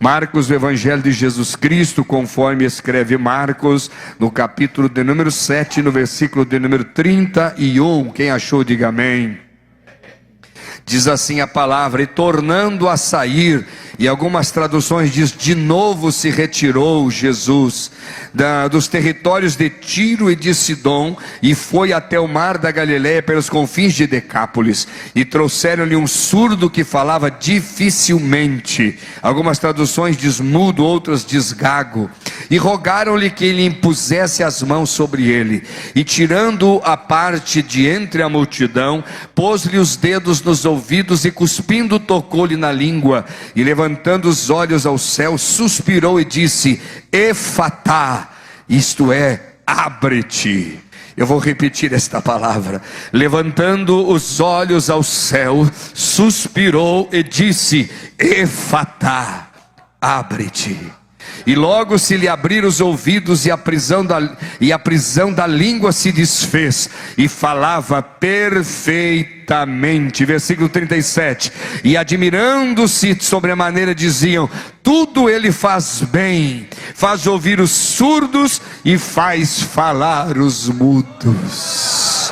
Marcos, o Evangelho de Jesus Cristo, conforme escreve Marcos, no capítulo de número 7, no versículo de número 31. Quem achou, diga amém. Diz assim a palavra: e tornando a sair, e algumas traduções diz, de novo se retirou Jesus dos territórios de Tiro e de Sidom, e foi até o mar da Galileia, pelos confins de Decápolis, e trouxeram-lhe um surdo que falava dificilmente. Algumas traduções diz mudo, outras diz gago, e rogaram-lhe que ele impusesse as mãos sobre ele, e tirando-o à parte de entre a multidão, pôs-lhe os dedos nos ouvidos, e cuspindo tocou-lhe na língua, e levantando os olhos ao céu, suspirou e disse: Efatá, isto é, abre-te. Eu vou repetir esta palavra. Levantando os olhos ao céu, suspirou e disse: Efatá, abre-te. E logo se lhe abriram os ouvidos, e a prisão da língua se desfez, e falava perfeitamente. Versículo 37. E admirando-se sobremaneira diziam: tudo ele faz bem, faz ouvir os surdos e faz falar os mudos.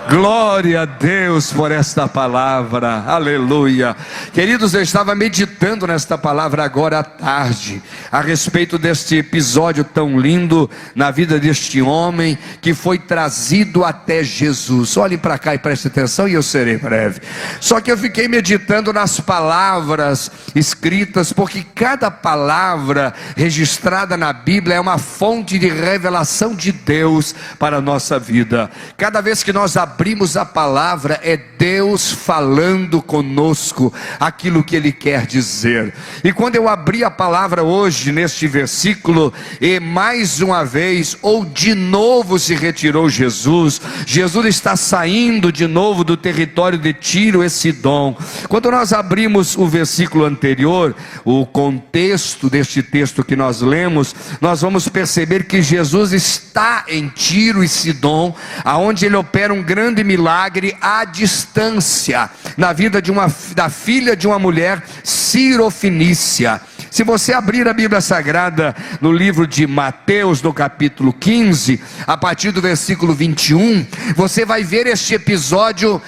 Glória a Deus por esta palavra, aleluia. Queridos, eu estava meditando nesta palavra agora à tarde, a respeito deste episódio tão lindo na vida deste homem, que foi trazido até Jesus. Olhem para cá e prestem atenção, e eu serei breve. Só que eu fiquei meditando nas palavras escritas, porque cada palavra registrada na Bíblia é uma fonte de revelação de Deus para a nossa vida. Cada vez que nós abrimos a palavra, é Deus falando conosco aquilo que Ele quer dizer. E quando eu abri a palavra hoje neste versículo, e mais uma vez, ou de novo se retirou Jesus. Jesus está saindo de novo do território de Tiro e Sidom. Quando nós abrimos o versículo anterior, o contexto deste texto que nós lemos, nós vamos perceber que Jesus está em Tiro e Sidom, aonde Ele opera um grande milagre à distância, na vida da filha de uma mulher sirofenícia. Se você abrir a Bíblia Sagrada no livro de Mateus, no capítulo 15, a partir do versículo 21, você vai ver este episódio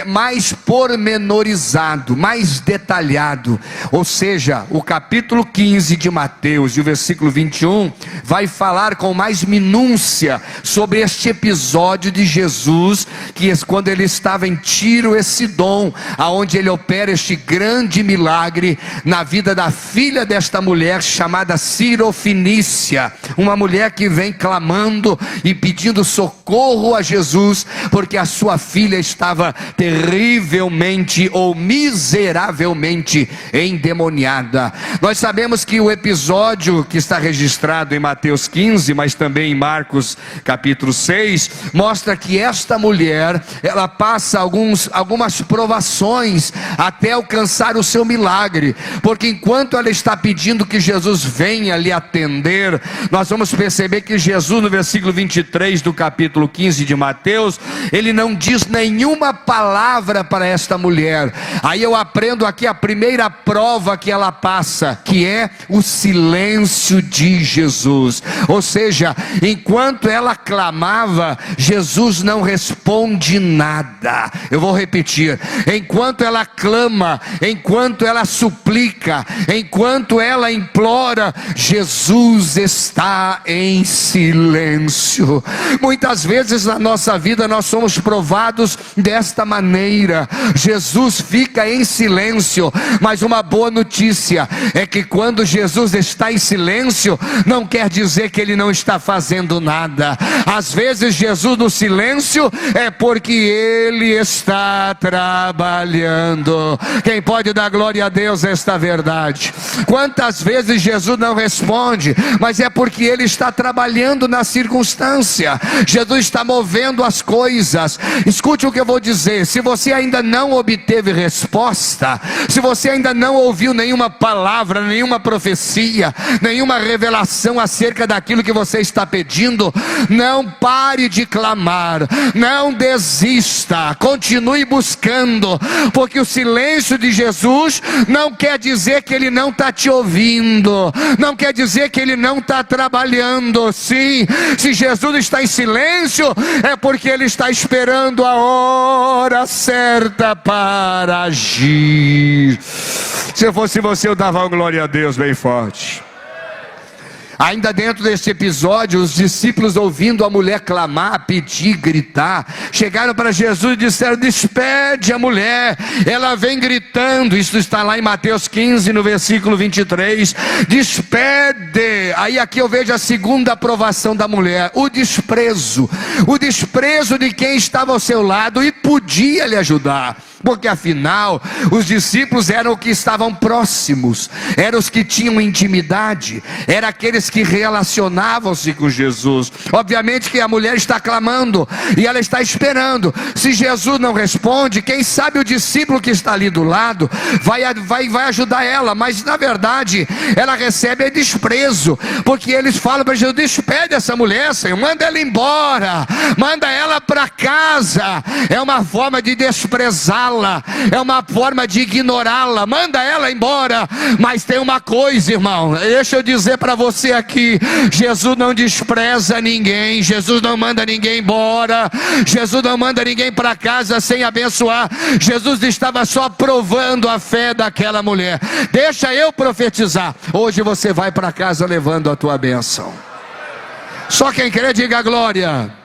mais pormenorizado, mais detalhado. Ou seja, o capítulo 15 de Mateus e o versículo 21 vai falar com mais minúcia sobre este episódio de Jesus, que quando ele estava em Tiro e Sidom, aonde ele opera este grande milagre na vida da filha desta mulher chamada Sirofenícia, uma mulher que vem clamando e pedindo socorro a Jesus, porque a sua filha estava terrivelmente ou miseravelmente endemoniada. Nós sabemos que o episódio que está registrado em Mateus 15, mas também em Marcos capítulo 6, mostra que esta mulher, ela passa algumas provações até alcançar o seu milagre, porque enquanto ela está pedindo que Jesus venha lhe atender, nós vamos perceber que Jesus, no versículo 23 do capítulo 15 de Mateus, ele não diz nenhuma palavra para esta mulher. Aí eu aprendo aqui a primeira prova que ela passa, que é o silêncio de Jesus. Ou seja, enquanto ela clamava, Jesus não responde nada. Eu vou repetir: enquanto ela clama, enquanto ela suplica, enquanto ela implora, Jesus está em silêncio. Muitas vezes na nossa vida nós somos provados desta maneira. Jesus fica em silêncio, mas uma boa notícia é que quando Jesus está em silêncio, não quer dizer que Ele não está fazendo nada. Às vezes Jesus no silêncio é porque Ele está trabalhando. Quem pode dar glória a Deus a esta verdade? Quantas vezes Jesus não responde, mas é porque Ele está trabalhando na circunstância. Jesus está movendo as coisas. Escute o que eu vou dizer: se você ainda não obteve resposta, se você ainda não ouviu nenhuma palavra, nenhuma profecia, nenhuma revelação acerca daquilo que você está pedindo, não pare de clamar, não desista, continue buscando, porque o silêncio de Jesus não quer dizer que Ele não está te ouvindo, não quer dizer que ele não está trabalhando. Sim, se Jesus está em silêncio, é porque ele está esperando a hora certa para agir. Se eu fosse você, eu dava glória a Deus bem forte. Ainda dentro desse episódio, os discípulos, ouvindo a mulher clamar, pedir, gritar, chegaram para Jesus e disseram: despede a mulher, ela vem gritando. Isso está lá em Mateus 15, no versículo 23. Despede. Aí aqui eu vejo a segunda aprovação da mulher: o desprezo de quem estava ao seu lado e podia lhe ajudar. Porque afinal, os discípulos eram os que estavam próximos, eram os que tinham intimidade, eram aqueles que relacionavam-se com Jesus. Obviamente que a mulher está clamando e ela está esperando. Se Jesus não responde, quem sabe o discípulo que está ali do lado vai ajudar ela. Mas na verdade, ela recebe desprezo, porque eles falam para Jesus: despede essa mulher, Senhor, manda ela embora, manda ela para casa. É uma forma de desprezá-la, é uma forma de ignorá-la. Manda ela embora. Mas tem uma coisa, irmão, deixa eu dizer para você aqui: Jesus não despreza ninguém, Jesus não manda ninguém embora, Jesus não manda ninguém para casa sem abençoar. Jesus estava só provando a fé daquela mulher. Deixa eu profetizar: hoje você vai para casa levando a tua bênção. Só quem crê diga glória.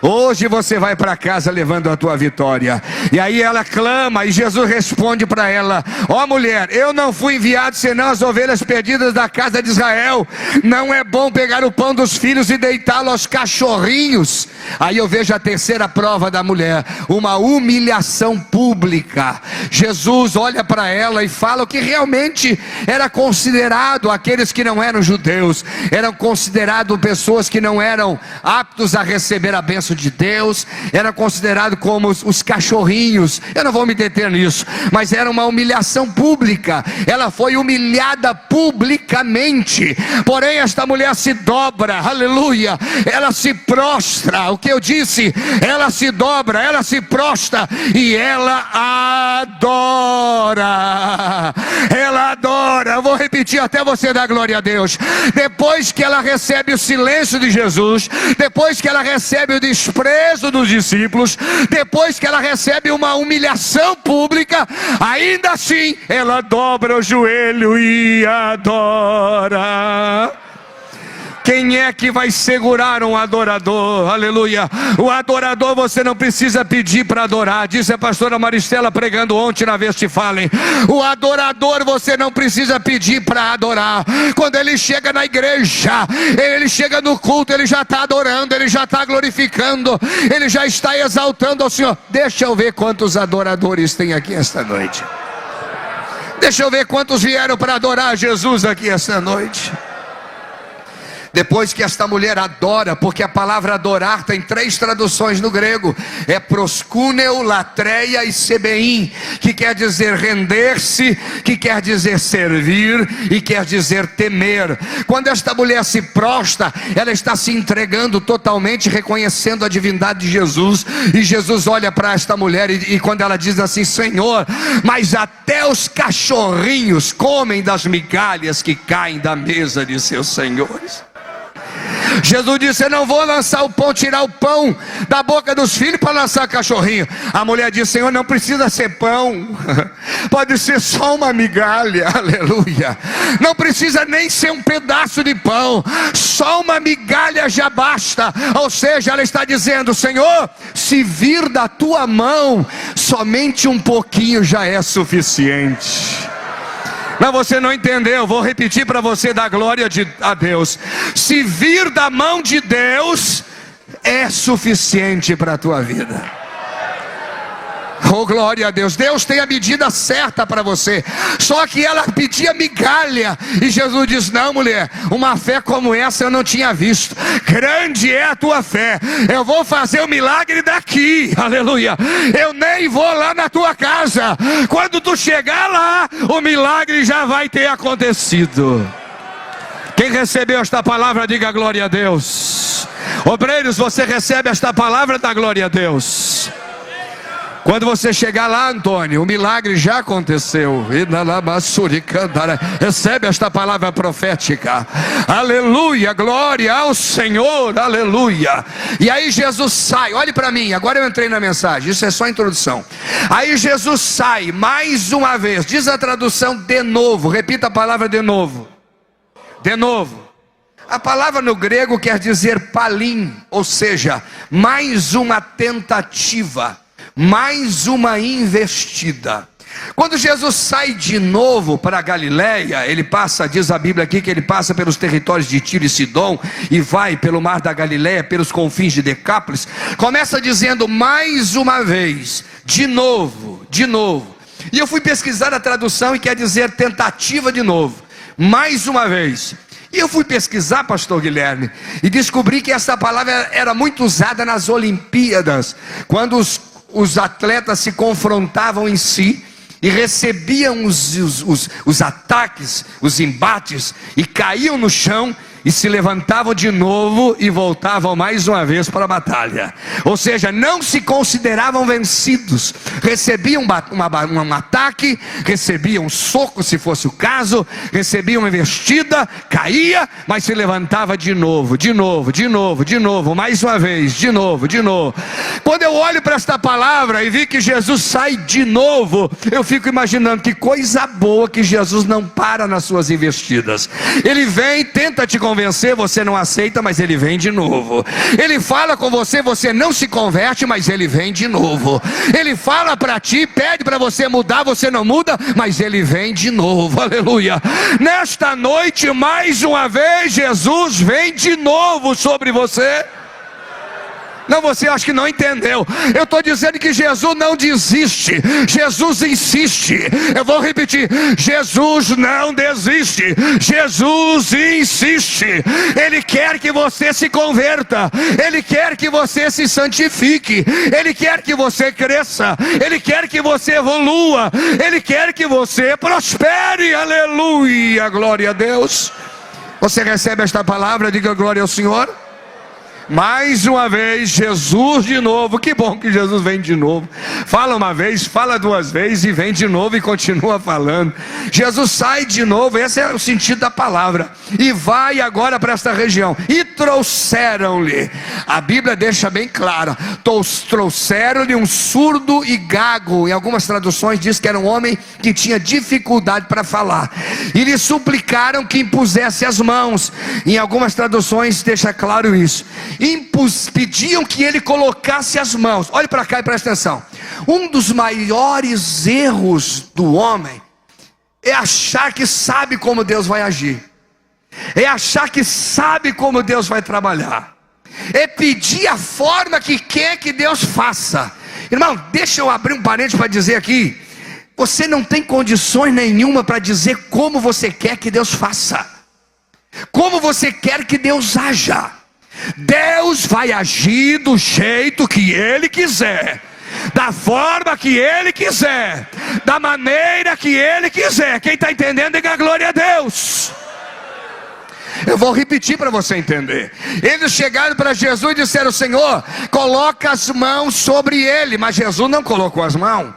Hoje você vai para casa levando a tua vitória. E aí ela clama e Jesus responde para ela: ó mulher, eu não fui enviado senão as ovelhas perdidas da casa de Israel. Não é bom pegar o pão dos filhos e deitá-lo aos cachorrinhos. Aí eu vejo a terceira prova da mulher: uma humilhação pública. Jesus olha para ela e fala o que realmente era considerado aqueles que não eram judeus, eram considerados pessoas que não eram aptos a receber a bênção de Deus, era considerado como os cachorrinhos. Eu não vou me deter nisso, mas era uma humilhação pública. Ela foi humilhada publicamente. Porém esta mulher se dobra, aleluia, ela se prostra. O que eu disse? Ela se dobra, ela se prostra e ela adora. Ela adora. Eu vou repetir até você dar glória a Deus. Depois que ela recebe o silêncio de Jesus, depois que ela recebe o desprezo dos discípulos, depois que ela recebe uma humilhação pública, ainda assim ela dobra o joelho e adora. Quem é que vai segurar um adorador? Aleluia. O adorador você não precisa pedir para adorar. Disse a pastora Maristela pregando ontem na Veste Falem. O adorador você não precisa pedir para adorar. Quando ele chega na igreja, ele chega no culto, ele já está adorando, ele já está glorificando, ele já está exaltando ao Senhor. Deixa eu ver quantos adoradores tem aqui esta noite. Deixa eu ver quantos vieram para adorar Jesus aqui esta noite. Depois que esta mulher adora, porque a palavra adorar tem 3 traduções no grego: é proscúneo, latreia e sebeim, que quer dizer render-se, que quer dizer servir e quer dizer temer. Quando esta mulher se prostra, ela está se entregando totalmente, reconhecendo a divindade de Jesus. E Jesus olha para esta mulher e quando ela diz assim: Senhor, mas até os cachorrinhos comem das migalhas que caem da mesa de seus senhores. Jesus disse: eu não vou lançar o pão, tirar o pão da boca dos filhos para lançar cachorrinho. A mulher disse: Senhor, não precisa ser pão, pode ser só uma migalha, aleluia. Não precisa nem ser um pedaço de pão, só uma migalha já basta. Ou seja, ela está dizendo: Senhor, se vir da tua mão, somente um pouquinho já é suficiente. Mas você não entendeu, vou repetir para você dar glória a Deus. Se vir da mão de Deus, é suficiente para a tua vida. Oh, glória a Deus. Deus tem a medida certa para você. Só que ela pedia migalha. E Jesus diz: não, mulher, uma fé como essa eu não tinha visto. Grande é a tua fé. Eu vou fazer o milagre daqui. Aleluia. Eu nem vou lá na tua casa. Quando tu chegar lá, o milagre já vai ter acontecido. Quem recebeu esta palavra, diga glória a Deus. Obreiros, você recebe esta palavra, dá glória a Deus. Quando você chegar lá, Antônio, o milagre já aconteceu. Recebe esta palavra profética. Aleluia, glória ao Senhor, aleluia. E aí Jesus sai, olhe para mim, agora eu entrei na mensagem, isso é só a introdução. Aí Jesus sai mais uma vez, diz a tradução de novo, repita a palavra de novo. De novo. A palavra no grego quer dizer palim, ou seja, mais uma tentativa, mais uma investida. Quando Jesus sai de novo para a Galileia, ele passa, diz a Bíblia aqui, que ele passa pelos territórios de Tiro e Sidom, e vai pelo mar da Galileia, pelos confins de Decápolis, começa dizendo mais uma vez, de novo, e eu fui pesquisar a tradução e quer dizer tentativa de novo, mais uma vez. E eu fui pesquisar, pastor Guilherme, e descobri que essa palavra era muito usada nas Olimpíadas, quando os atletas se confrontavam em si, e recebiam os ataques, os embates, e caíam no chão, e se levantavam de novo, e voltavam mais uma vez para a batalha. Ou seja, não se consideravam vencidos, recebiam um ataque, recebiam um soco se fosse o caso, recebiam uma investida, caía, mas se levantava de novo, mais uma vez, de novo. Quando eu olho para esta palavra e vi que Jesus sai de novo, eu fico imaginando que coisa boa que Jesus não para nas suas investidas. Ele vem, tenta te convencer, você não aceita, mas ele vem de novo. Ele fala com você, você não se converte, mas ele vem de novo. Ele fala para ti, pede para você mudar, você não muda, mas ele vem de novo. Aleluia. Nesta noite, mais uma vez, Jesus vem de novo sobre você. Não, você acha que não entendeu. Eu estou dizendo que Jesus não desiste, Jesus insiste. Eu vou repetir, Jesus não desiste, Jesus insiste. Ele quer que você se converta, Ele quer que você se santifique, Ele quer que você cresça, Ele quer que você evolua, Ele quer que você prospere. Aleluia, glória a Deus. Você recebe esta palavra, diga glória ao Senhor. Mais uma vez, Jesus de novo. Que bom que Jesus vem de novo. Fala uma vez, fala duas vezes e vem de novo e continua falando. Jesus sai de novo, esse é o sentido da palavra. E vai agora para esta região. E trouxeram-lhe, a Bíblia deixa bem clara, trouxeram-lhe um surdo e gago. Em algumas traduções diz que era um homem que tinha dificuldade para falar. E lhe suplicaram que impusesse as mãos. Em algumas traduções deixa claro isso. Pediam que ele colocasse as mãos. Olhe para cá e preste atenção. Um dos maiores erros do homem é achar que sabe como Deus vai agir, é achar que sabe como Deus vai trabalhar, é pedir a forma que quer que Deus faça. Irmão, deixa eu abrir um parênteses para dizer aqui: você não tem condições nenhuma para dizer como você quer que Deus faça, como você quer que Deus haja. Deus vai agir do jeito que Ele quiser, da forma que Ele quiser, da maneira que Ele quiser. Quem está entendendo, diga glória a Deus. Eu vou repetir para você entender. Eles chegaram para Jesus e disseram: Senhor, coloca as mãos sobre ele. Mas Jesus não colocou as mãos.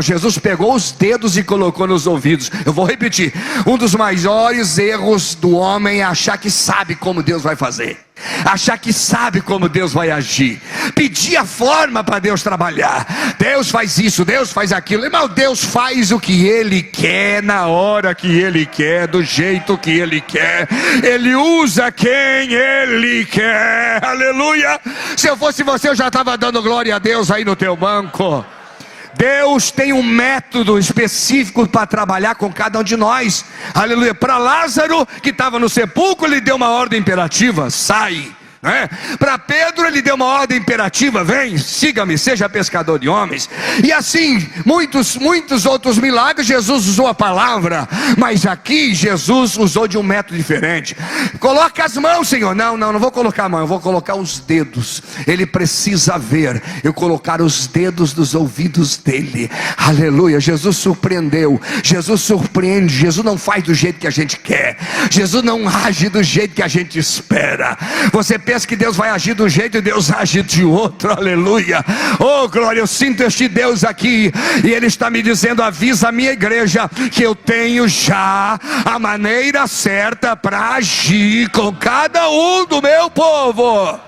Jesus pegou os dedos e colocou nos ouvidos. Eu vou repetir. Um dos maiores erros do homem é achar que sabe como Deus vai fazer, achar que sabe como Deus vai agir, pedir a forma para Deus trabalhar. Deus faz isso, Deus faz aquilo. Irmão, Deus faz o que Ele quer, na hora que Ele quer, do jeito que Ele quer. Ele usa quem Ele quer. Aleluia. Se eu fosse você, eu já estava dando glória a Deus aí no teu banco. Deus tem um método específico para trabalhar com cada um de nós. Aleluia. Para Lázaro, que estava no sepulcro, Ele deu uma ordem imperativa: sai. Para Pedro Ele deu uma ordem imperativa: vem, siga-me, seja pescador de homens. E assim, muitos outros milagres, Jesus usou a palavra. Mas aqui Jesus usou de um método diferente. Coloca as mãos, Senhor. Não vou colocar a mão, eu vou colocar os dedos. Ele precisa ver. Eu colocar os dedos dos ouvidos dele. Aleluia. Jesus surpreendeu, Jesus surpreende. Jesus não faz do jeito que a gente quer, Jesus não age do jeito que a gente espera. Você pensa pensa que Deus vai agir de um jeito e Deus age de outro, aleluia. Oh glória, eu sinto este Deus aqui, e Ele está me dizendo: avisa a minha igreja que eu tenho já a maneira certa para agir com cada um do meu povo.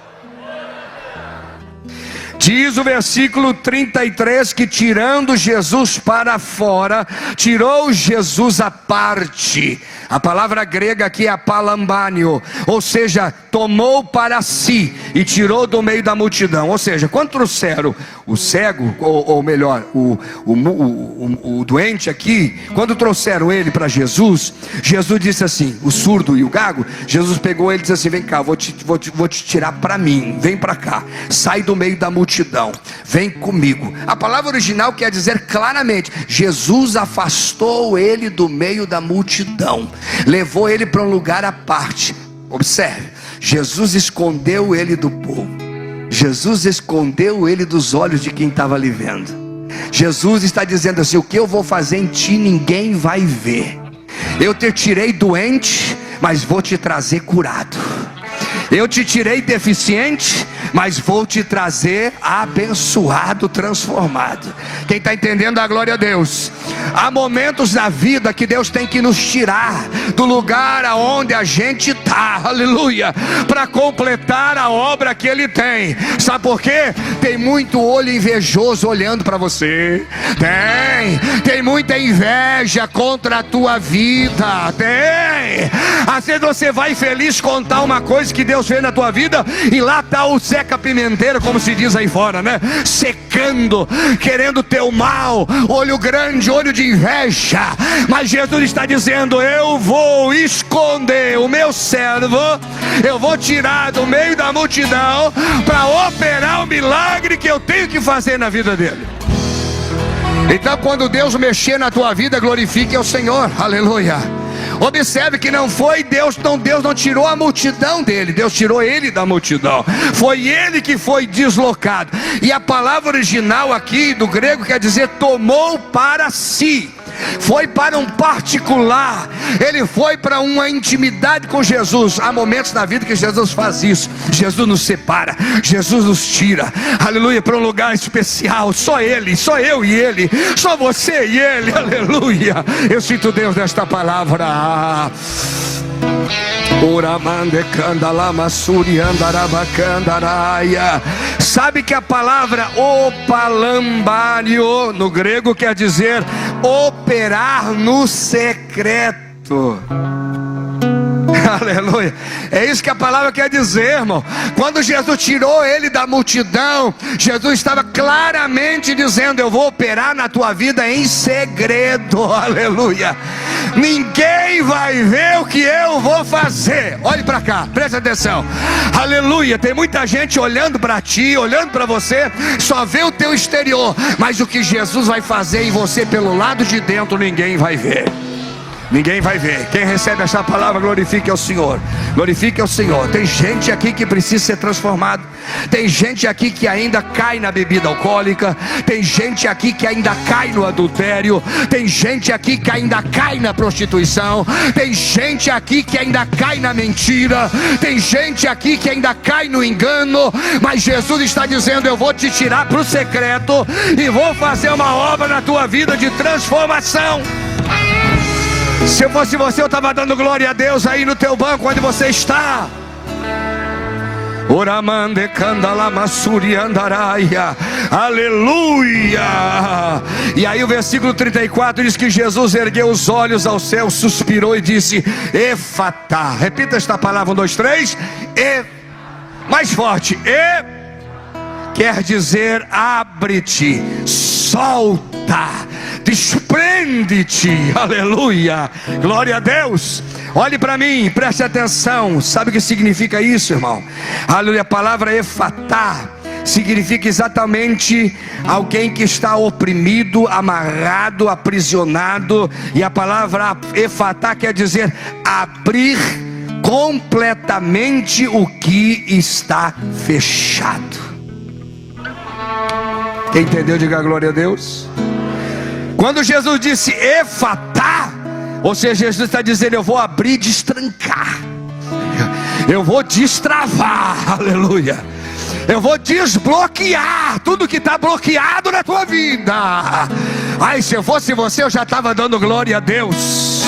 Diz o versículo 33 que tirando Jesus para fora, tirou Jesus à parte. A palavra grega aqui é apalambânio, ou seja, tomou para si e tirou do meio da multidão. Ou seja, quando trouxeram o cego, ou melhor, o doente aqui, quando trouxeram ele para Jesus, Jesus disse assim, o surdo e o gago, Jesus pegou ele e disse assim: vem cá, vou te tirar para mim, vem para cá, sai do meio da multidão, vem comigo. A palavra original quer dizer claramente: Jesus afastou ele do meio da multidão, levou ele para um lugar à parte. Observe, Jesus escondeu ele do povo, Jesus escondeu ele dos olhos de quem estava ali vendo. Jesus está dizendo assim: o que eu vou fazer em ti ninguém vai ver. Eu te tirei doente, mas vou te trazer curado. Eu te tirei deficiente, mas vou te trazer abençoado, transformado. Quem está entendendo, a glória a Deus. Há momentos na vida que Deus tem que nos tirar do lugar aonde a gente está, aleluia, para completar a obra que Ele tem. Sabe por quê? Tem muito olho invejoso olhando para você. Tem muita inveja contra a tua vida. Tem. Às vezes você vai feliz contar uma coisa que Deus fez na tua vida, e lá está o Zeca Pimenteiro, como se diz aí fora, né? Secando, querendo teu mal, olho grande, olho de inveja. Mas Jesus está dizendo: eu vou esconder o meu servo, eu vou tirar do meio da multidão para operar o milagre que eu tenho que fazer na vida dele. Então, quando Deus mexer na tua vida, glorifique ao Senhor, aleluia. Observe que não foi Deus não tirou a multidão dele, Deus tirou ele da multidão. Foi ele que foi deslocado. E a palavra original aqui do grego quer dizer tomou para si. Foi para um particular, ele foi para uma intimidade com Jesus. Há momentos na vida que Jesus faz isso. Jesus nos separa, Jesus nos tira, aleluia, para um lugar especial. Só Ele, só eu e Ele, só você e Ele, aleluia. Eu sinto Deus nesta palavra. Sabe que a palavra opalambânio no grego quer dizer operar no secreto. Aleluia. É isso que a palavra quer dizer, irmão. Quando Jesus tirou ele da multidão, Jesus estava claramente dizendo: eu vou operar na tua vida em segredo. Aleluia. Ninguém vai ver o que eu vou fazer. Olhe para cá, presta atenção. Aleluia. Tem muita gente olhando para ti, olhando para você, só vê o teu exterior, mas o que Jesus vai fazer em você pelo lado de dentro, ninguém vai ver. Ninguém vai ver. Quem recebe essa palavra, glorifique ao Senhor. Glorifique ao Senhor. Tem gente aqui que precisa ser transformado. Tem gente aqui que ainda cai na bebida alcoólica. Tem gente aqui que ainda cai no adultério. Tem gente aqui que ainda cai na prostituição. Tem gente aqui que ainda cai na mentira. Tem gente aqui que ainda cai no engano. Mas Jesus está dizendo: eu vou te tirar para o secreto e vou fazer uma obra na tua vida de transformação. Se eu fosse você, eu estava dando glória a Deus aí no teu banco onde você está. Aleluia. E aí o versículo 34 diz que Jesus ergueu os olhos ao céu, suspirou e disse: Efatá. Repita esta palavra, 1, 2, 3. Mais forte. Quer dizer abre-te, solta, desprende-te. Aleluia, glória a Deus. Olhe para mim, preste atenção. Sabe o que significa isso, irmão? Aleluia, a palavra efatá significa exatamente alguém que está oprimido, amarrado, aprisionado. E a palavra efatá quer dizer abrir completamente o que está fechado. Quem entendeu, diga glória a Deus. Quando Jesus disse efatá, ou seja, Jesus está dizendo: eu vou abrir e destrancar, Eu vou destravar, aleluia. Eu vou desbloquear tudo que está bloqueado na tua vida. Ai, se eu fosse você, eu já estava dando glória a Deus.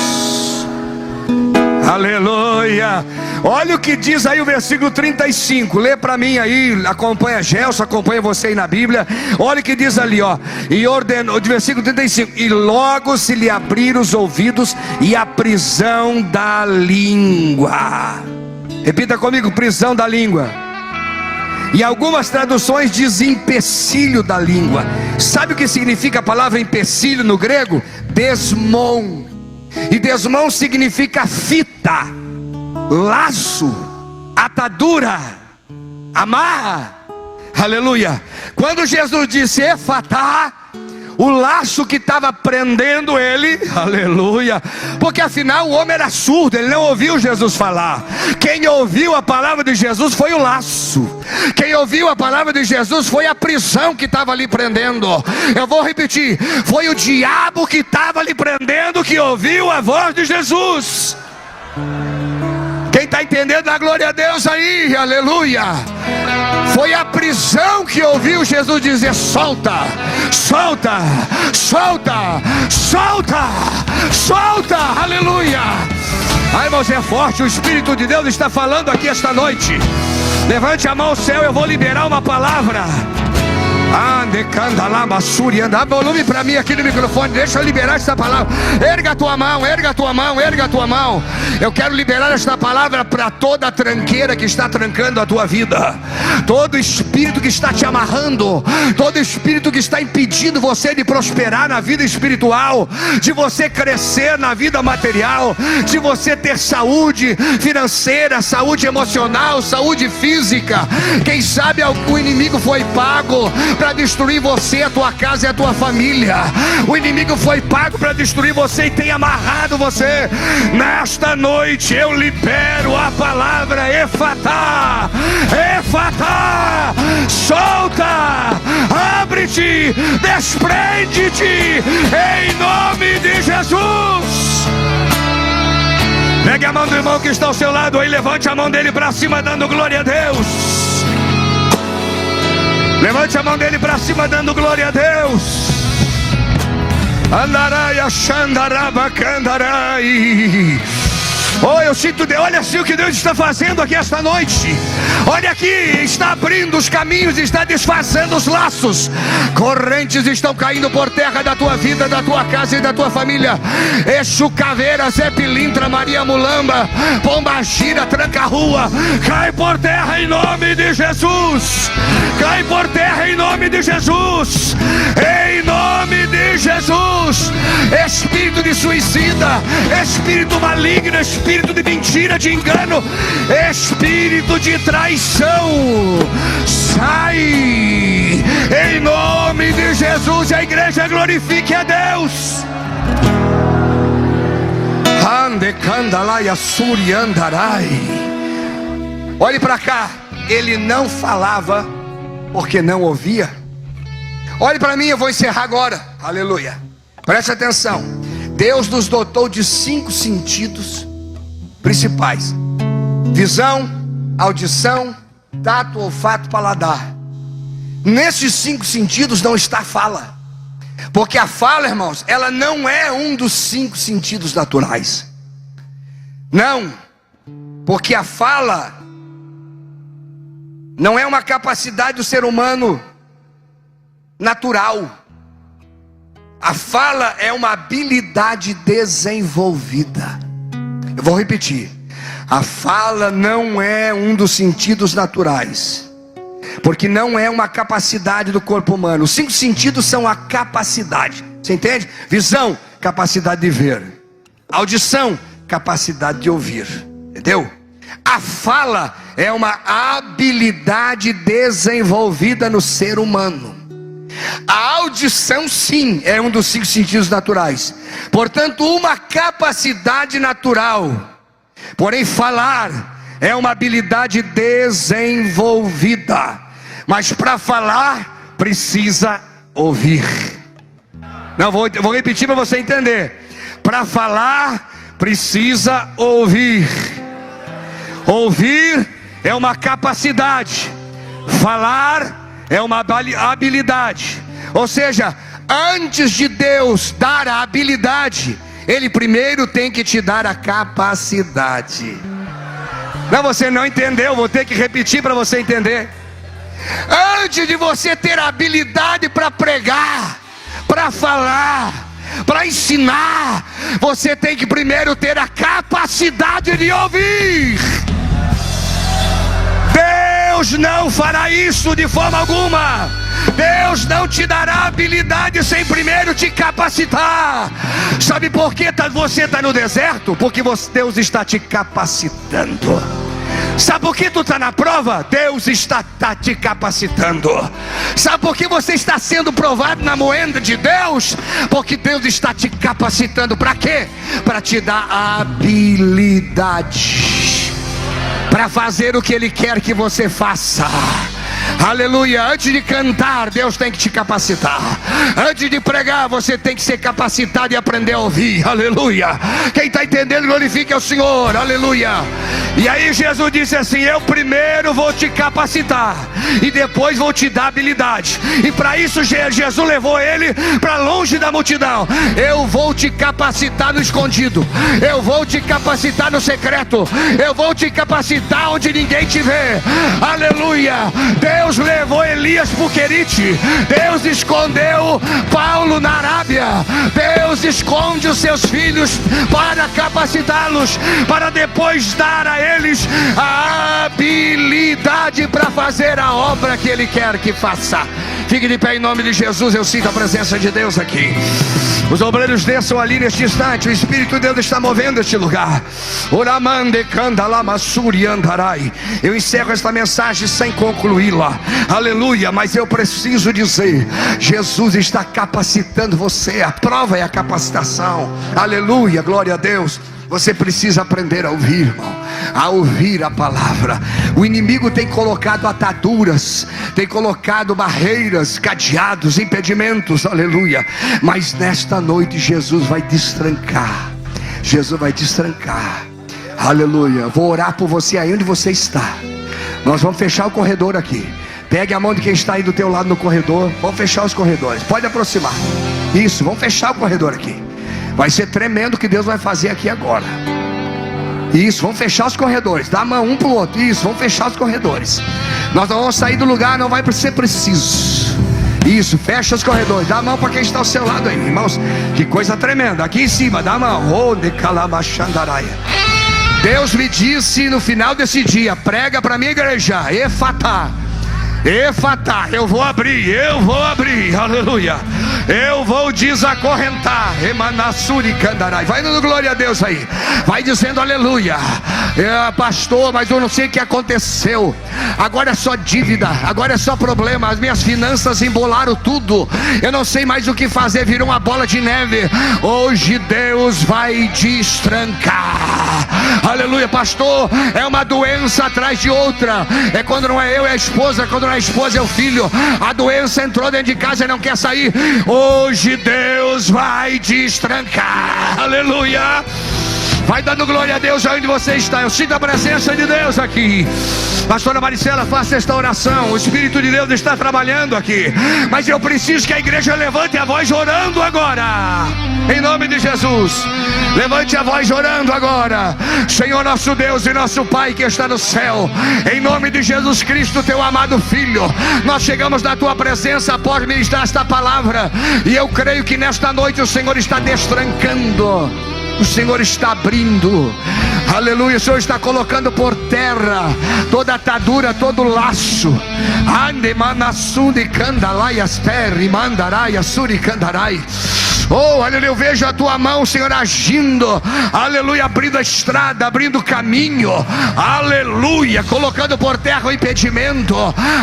Aleluia. Olha o que diz aí o versículo 35. Lê para mim aí, acompanha Gelson, acompanha você aí na Bíblia. Olha o que diz ali, ó. E ordenou, versículo 35. E logo se lhe abriram os ouvidos e a prisão da língua. Repita comigo, prisão da língua. E algumas traduções dizem empecilho da língua. Sabe o que significa a palavra empecilho no grego? Desmon. E desmão significa fita, laço, atadura, amarra. Aleluia. Quando Jesus disse efatá, o laço que estava prendendo ele, aleluia, porque afinal o homem era surdo, ele não ouviu Jesus falar. Quem ouviu a palavra de Jesus foi o laço. Quem ouviu a palavra de Jesus foi a prisão que estava ali prendendo. Eu vou repetir, foi o diabo que estava ali prendendo, que ouviu a voz de Jesus. Quem está entendendo, dá glória a Deus aí, aleluia. Foi a prisão que ouviu Jesus dizer: solta, solta, solta, solta, solta, aleluia. Ai, você é forte, o Espírito de Deus está falando aqui esta noite. Levante a mão ao céu, eu vou liberar uma palavra. Dá volume para mim aqui no microfone, deixa eu liberar esta palavra. Erga a tua mão, erga a tua mão, erga a tua mão. Eu quero liberar esta palavra para toda a tranqueira que está trancando a tua vida, todo espírito que está te amarrando, todo espírito que está impedindo você de prosperar na vida espiritual, de você crescer na vida material, de você ter saúde financeira, saúde emocional, saúde física. Quem sabe o inimigo foi pago para destruir você, a tua casa e a tua família. O inimigo foi pago para destruir você e tem amarrado você. Nesta noite eu libero a palavra efatá, efatá, solta, abre-te, desprende-te, em nome de Jesus. Pegue a mão do irmão que está ao seu lado aí, levante a mão dele para cima dando glória a Deus. Levante a mão dele para cima dando glória a Deus. Andaraia xandaraba candarai. Oh, eu sinto Deus. Olha assim o que Deus está fazendo aqui esta noite. Olha aqui, está abrindo os caminhos, está desfazendo os laços. Correntes estão caindo por terra da tua vida, da tua casa e da tua família. Exu, Caveira, Zé Pilintra, Maria Mulamba, Pomba Gira, Tranca Rua, cai por terra em nome de Jesus. Cai por terra em nome de Jesus. Em nome de Jesus. Espírito de suicida, espírito maligno, espírito de mentira, de engano, espírito de traição, sai em nome de Jesus. A igreja glorifique a Deus. Olhe para cá. Ele não falava porque não ouvia. Olhe para mim, eu vou encerrar agora. Aleluia. Preste atenção. Deus nos dotou de 5 sentidos principais: visão, audição, tato, olfato, paladar. Nesses 5 sentidos não está a fala, porque a fala, irmãos, ela não é um dos 5 sentidos naturais. Não, porque a fala não é uma capacidade do ser humano natural. A fala é uma habilidade desenvolvida. Eu vou repetir. A fala não é um dos sentidos naturais, porque não é uma capacidade do corpo humano. Os 5 sentidos são a capacidade. Você entende? Visão, capacidade de ver. Audição, capacidade de ouvir. Entendeu? A fala é uma habilidade desenvolvida no ser humano. A audição, sim, é um dos 5 sentidos naturais. Portanto, uma capacidade natural. Porém, falar é uma habilidade desenvolvida. Mas para falar, precisa ouvir. Não, vou repetir para você entender. Para falar, precisa ouvir. Ouvir é uma capacidade, falar é uma habilidade. Ou seja, antes de Deus dar a habilidade, Ele primeiro tem que te dar a capacidade. Não, você não entendeu, vou ter que repetir para você entender. Antes de você ter a habilidade para pregar, para falar, para ensinar, você tem que primeiro ter a capacidade de ouvir. Deus não fará isso de forma alguma. Deus não te dará habilidade sem primeiro te capacitar. Sabe por que você está no deserto? Porque Deus está te capacitando. Sabe por que tu está na prova? Deus está te capacitando. Sabe por que você está sendo provado na moenda de Deus? Porque Deus está te capacitando. Para quê? Para te dar habilidade para fazer o que Ele quer que você faça. Aleluia. Antes de cantar, Deus tem que te capacitar. Antes de pregar, você tem que ser capacitado e aprender a ouvir. Aleluia. Quem está entendendo, glorifique ao Senhor. Aleluia. E aí Jesus disse assim: eu primeiro vou te capacitar e depois vou te dar habilidade. E para isso Jesus levou ele para longe da multidão. Eu vou te capacitar no escondido, eu vou te capacitar no secreto, eu vou te capacitar onde ninguém te vê. Aleluia. Deus levou Elias para o Querite. Deus escondeu Paulo na Arábia. Deus esconde os seus filhos para capacitá-los, para depois dar a eles a habilidade para fazer a obra que Ele quer que faça. Fique de pé em nome de Jesus. Eu sinto a presença de Deus aqui. Os obreiros desçam ali neste instante. O Espírito de Deus está movendo este lugar. Eu encerro esta mensagem sem concluí-la. Aleluia. Mas eu preciso dizer: Jesus está capacitando você. A prova é a capacitação. Aleluia, glória a Deus. Você precisa aprender a ouvir, irmão, a ouvir a palavra. O inimigo tem colocado ataduras, tem colocado barreiras, cadeados, impedimentos, aleluia. Mas nesta noite Jesus vai destrancar. Jesus vai destrancar. Aleluia. Vou orar por você aí onde você está. Nós vamos fechar o corredor aqui. Pegue a mão de quem está aí do teu lado no corredor. Vamos fechar os corredores. Pode aproximar. Isso, vamos fechar o corredor aqui. Vai ser tremendo o que Deus vai fazer aqui agora. Isso, vamos fechar os corredores. Dá a mão um para o outro. Isso, vamos fechar os corredores. Nós não vamos sair do lugar, não vai ser preciso. Isso, fecha os corredores. Dá a mão para quem está ao seu lado aí, irmãos. Que coisa tremenda. Aqui em cima, dá a mão. Deus me disse no final desse dia: prega para a minha igreja, Efatá. Efatá, eu vou abrir, aleluia. Eu vou desacorrentar. Emanassuri Candarai. Vai dando glória a Deus aí. Vai dizendo aleluia. Pastor, mas eu não sei o que aconteceu. Agora é só dívida, agora é só problema. As minhas finanças embolaram tudo. Eu não sei mais o que fazer, virou uma bola de neve. Hoje Deus vai destrancar. Aleluia, pastor. É uma doença atrás de outra. É quando não é eu, é a esposa. Quando não é a esposa, é o filho. A doença entrou dentro de casa e não quer sair. Hoje Deus vai destrancar. Aleluia. Vai dando glória a Deus onde você está. Eu sinto a presença de Deus aqui. Pastora Maricela, faça esta oração. O Espírito de Deus está trabalhando aqui. Mas eu preciso que a igreja levante a voz orando agora. Em nome de Jesus. Levante a voz orando agora. Senhor nosso Deus e nosso Pai que está no céu, em nome de Jesus Cristo, teu amado Filho, nós chegamos na tua presença após ministrar esta palavra. E eu creio que nesta noite o Senhor está destrancando. O Senhor está abrindo, aleluia. O Senhor está colocando por terra toda atadura, todo laço. Ande manassundi candalai aster mandarai assuri candarai. Oh, aleluia, eu vejo a tua mão, Senhor, agindo, aleluia, abrindo a estrada, abrindo o caminho, aleluia, colocando por terra o impedimento.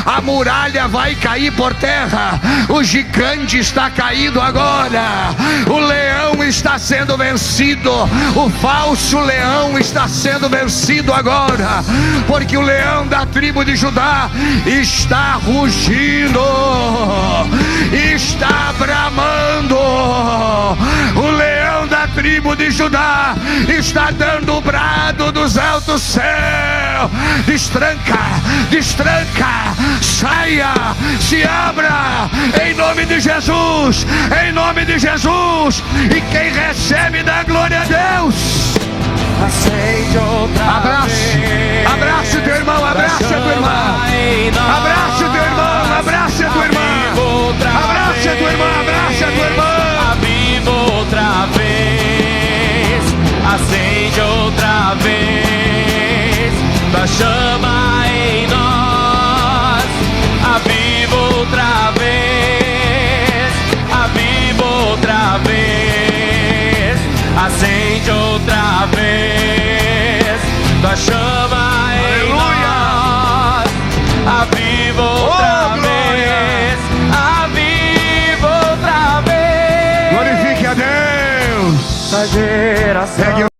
A muralha vai cair por terra, o gigante está caído agora, o leão está sendo vencido, o falso leão está sendo vencido agora, porque o leão da tribo de Judá está rugindo, está bramando. O leão Leão da tribo de Judá está dando o brado dos altos céus. Destranca, destranca, saia, se abra, em nome de Jesus, em nome de Jesus. E quem recebe dá glória a Deus. Acende outra Abraço, vez. abraço teu irmão, abraça tua irmã. Abraça teu irmão, abraça tua irmã. Abraça tua irmã, abraça tua irmã. Aviva outra vez. Acende outra vez. Da chama em nós. Aviva outra vez. Aviva outra vez. Acende outra vez. Da chama em nós. Aviva outra vez. Aviva outra vez. Glorifique a Deus. Essa geração.